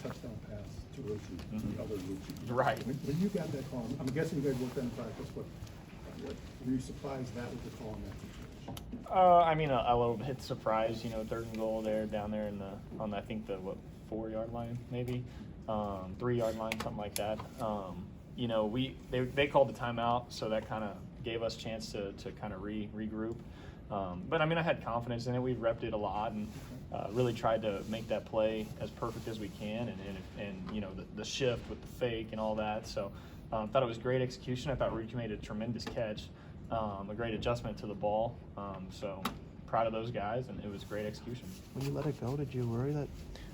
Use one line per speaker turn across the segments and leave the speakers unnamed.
touchdown pass to Roshi, the other Roshi.
Right.
When you got that call, I'm guessing you guys worked on in practice, but were you surprised that was the call in that situation?
I mean, a little bit surprised, 3rd and goal there, down there on I think the 4-yard line, maybe, 3-yard line, something like that. They called the timeout, so that kind of gave us a chance to kind of regroup. But I mean, I had confidence in it. We repped it a lot and really tried to make that play as perfect as we can, and the shift with the fake and all that. So thought it was great execution. I thought Ricky made a tremendous catch, a great adjustment to the ball. So proud of those guys, and it was great execution.
When you let it go, did you worry that?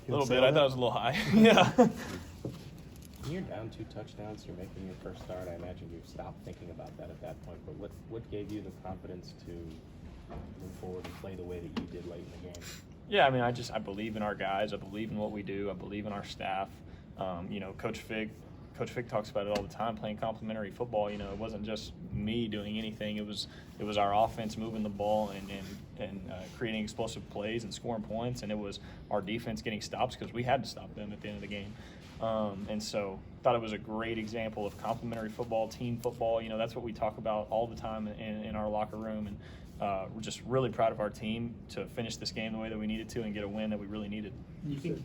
A little bit. I thought it was a little high. Yeah.
When you're down 2 touchdowns, you're making your first start. I imagine you stopped thinking about that at that point. But what gave you the confidence to move forward and play the way that you did late in the game?
Yeah, I mean, I believe in our guys. I believe in what we do. I believe in our staff. Coach Fig talks about it all the time, playing complementary football. It wasn't just me doing anything. It was our offense moving the ball and creating explosive plays and scoring points, and it was our defense getting stops because we had to stop them at the end of the game. And so thought it was a great example of complementary football, team football. That's what we talk about all the time in our locker room, and we're just really proud of our team to finish this game the way that we needed to and get a win that we really needed.
Do you think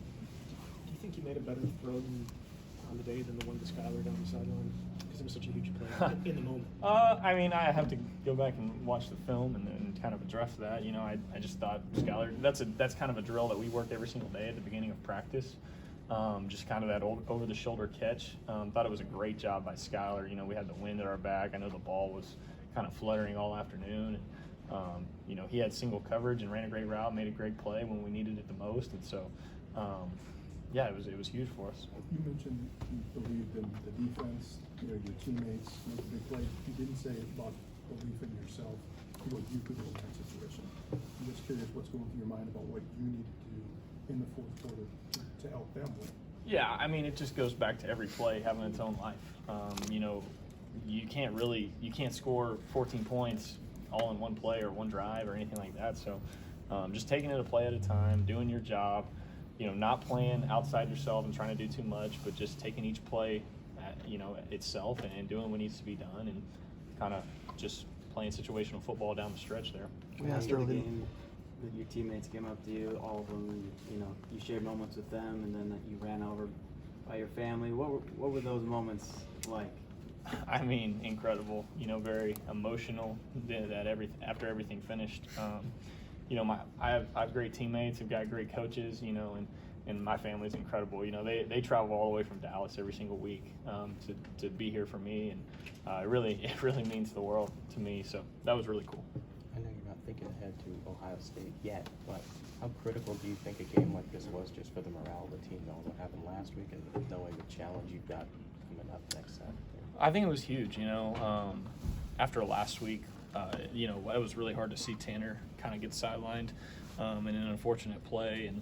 you made a better throw on the day than the one to Skyler down the sideline? Because it was such a huge play in the moment.
I mean, I have to go back and watch the film and then kind of address that. I just thought Skyler, that's kind of a drill that we work every single day at the beginning of practice. Just kind of that over-the-shoulder catch. Thought it was a great job by Skyler. We had the wind at our back. I know the ball was kind of fluttering all afternoon. And, he had single coverage and ran a great route, made a great play when we needed it the most. And so, it was huge for us.
You mentioned you believed in the defense, your teammates, make a big play. You didn't say about belief in yourself, what you could do in that situation. I'm just curious what's going through your mind about what you need to do in the 4th quarter to help them win.
Yeah, I mean, it just goes back to every play having its own life. You can't score 14 points all in one play or one drive or anything like that. So just taking it a play at a time, doing your job, not playing outside yourself and trying to do too much, but just taking each play itself and doing what needs to be done and kind of just playing situational football down the stretch there.
We asked
After the
early.
game, that your teammates came up to you, all of them, and, you shared moments with them, and then that you ran over by your family. What were those moments like?
I mean, incredible. Very emotional. After everything finished. I have great teammates. I've got great coaches. And my family's incredible. They travel all the way from Dallas every single week to be here for me, and it really means the world to me. So that was really cool.
I know you're not thinking ahead to Ohio State yet, but how critical do you think a game like this was just for the morale of the team, knowing what happened last week and knowing the challenge you've got coming up next Saturday?
I think it was huge. After last week, it was really hard to see Tanner kind of get sidelined in an unfortunate play, and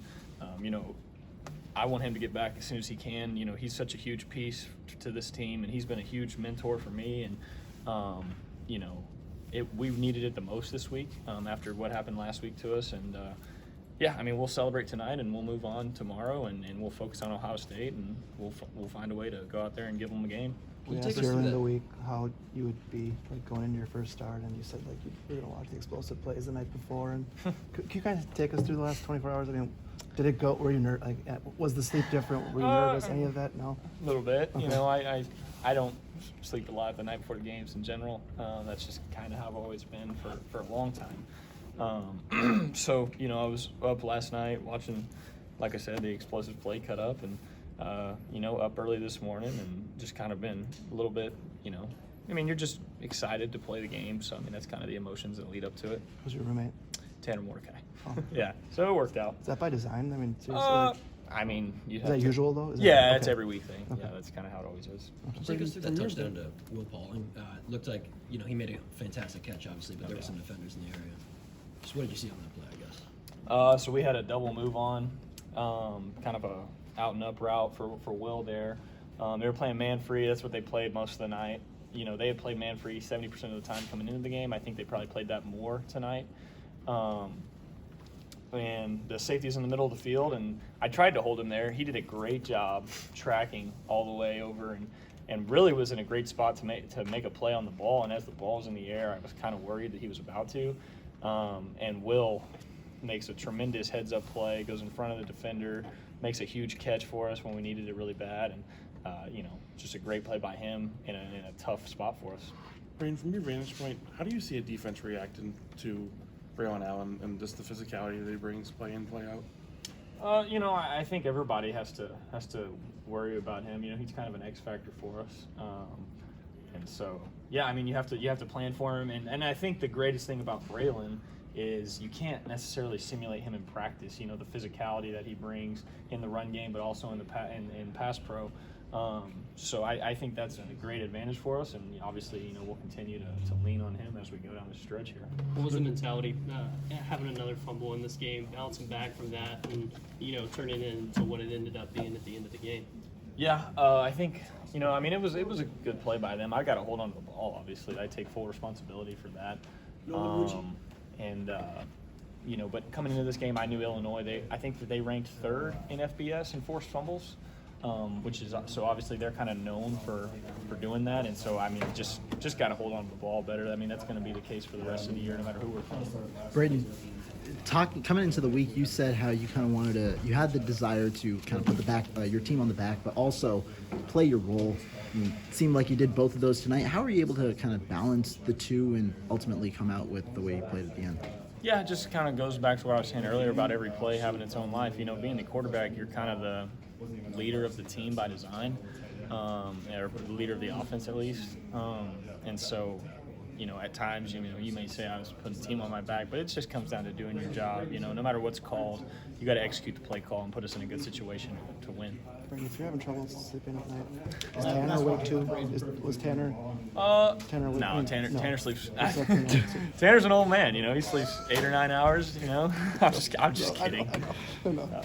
I want him to get back as soon as he can. He's such a huge piece to this team, and he's been a huge mentor for me. And we needed it the most this week after what happened last week to us. And we'll celebrate tonight, and we'll move on tomorrow, and we'll focus on Ohio State, and we'll find a way to go out there and give them a game.
We asked you early in the week how you would be going into your first start, and you said you were going to watch the explosive plays the night before. And can you guys take us through the last 24 hours? I mean, did it go? Were you nervous? Was the sleep different? Were you nervous? Any of that? No.
A little bit.
Okay.
I don't sleep a lot the night before the games in general. That's just kind of how I've always been for a long time. So I was up last night watching, like I said, the explosive play cut up, and up early this morning, and just kind of been a little bit, you're just excited to play the game. So, that's kind of the emotions that lead up to it.
Who's your roommate?
Tanner Mordecai.
Oh.
Yeah, so it worked out.
Is that by design? Seriously.
Is
that usual, though?
It's every week thing. Okay. Yeah, that's kind of how it always is.
Take us through that touchdown to Will Pauling. It looked like, he made a fantastic catch, obviously, but there were some defenders in the area. Just what did you see on that play, I guess?
So we had a double move on, kind of a out and up route for Will there. They were playing man free. That's what they played most of the night. They had played man free 70% of the time coming into the game. I think they probably played that more tonight. and the safety's in the middle of the field, and I tried to hold him there. He did a great job tracking all the way over, and really was in a great spot to make a play on the ball. And as the ball was in the air, I was kind of worried that he was about to. And Will makes a tremendous heads-up play, goes in front of the defender, makes a huge catch for us when we needed it really bad, and just a great play by him in a tough spot for us.
Braedyn, from your vantage point, how do you see a defense reacting to Rohan Allen and just the physicality that he brings play in, play out?
I think everybody has to worry about him. He's kind of an X factor for us, and so yeah, I mean you have to plan for him. And I think the greatest thing about Braedyn is you can't necessarily simulate him in practice. The physicality that he brings in the run game, but also in pass pro. So I think that's a great advantage for us, and obviously we'll continue to lean on him as we go down the stretch here.
What was the mentality having another fumble in this game, bouncing back from that, and turning it into what it ended up being at the end of the game?
Yeah, I think it was a good play by them. I got to hold on to the ball. Obviously, I take full responsibility for that. But coming into this game, I knew Illinois. I think that they ranked third in FBS in forced fumbles. Which is so obviously they're kind of known for doing that, and so just got to hold on to the ball better. That's going to be the case for the rest of the year, no matter who we're playing.
Braedyn, coming into the week, you said how you kind of you had the desire to kind of put your team on the back, but also play your role. It seemed like you did both of those tonight. How are you able to kind of balance the two and ultimately come out with the way you played at the end?
Yeah, it just kind of goes back to what I was saying earlier about every play having its own life. Being the quarterback, you're kind of the leader of the team by design, or the leader of the offense at least. And so, at times, you may say I was putting the team on my back, but it just comes down to doing your job. No matter what's called, you got to execute the play call and put us in a good situation to win.
Braedyn, if you're having trouble sleeping at night, is Tanner awake too? Was Tanner? Tanner awake?
No, Tanner sleeps.
Slept in there, so-
Tanner's an old man. He sleeps 8 or 9 hours. I'm just kidding.
I know.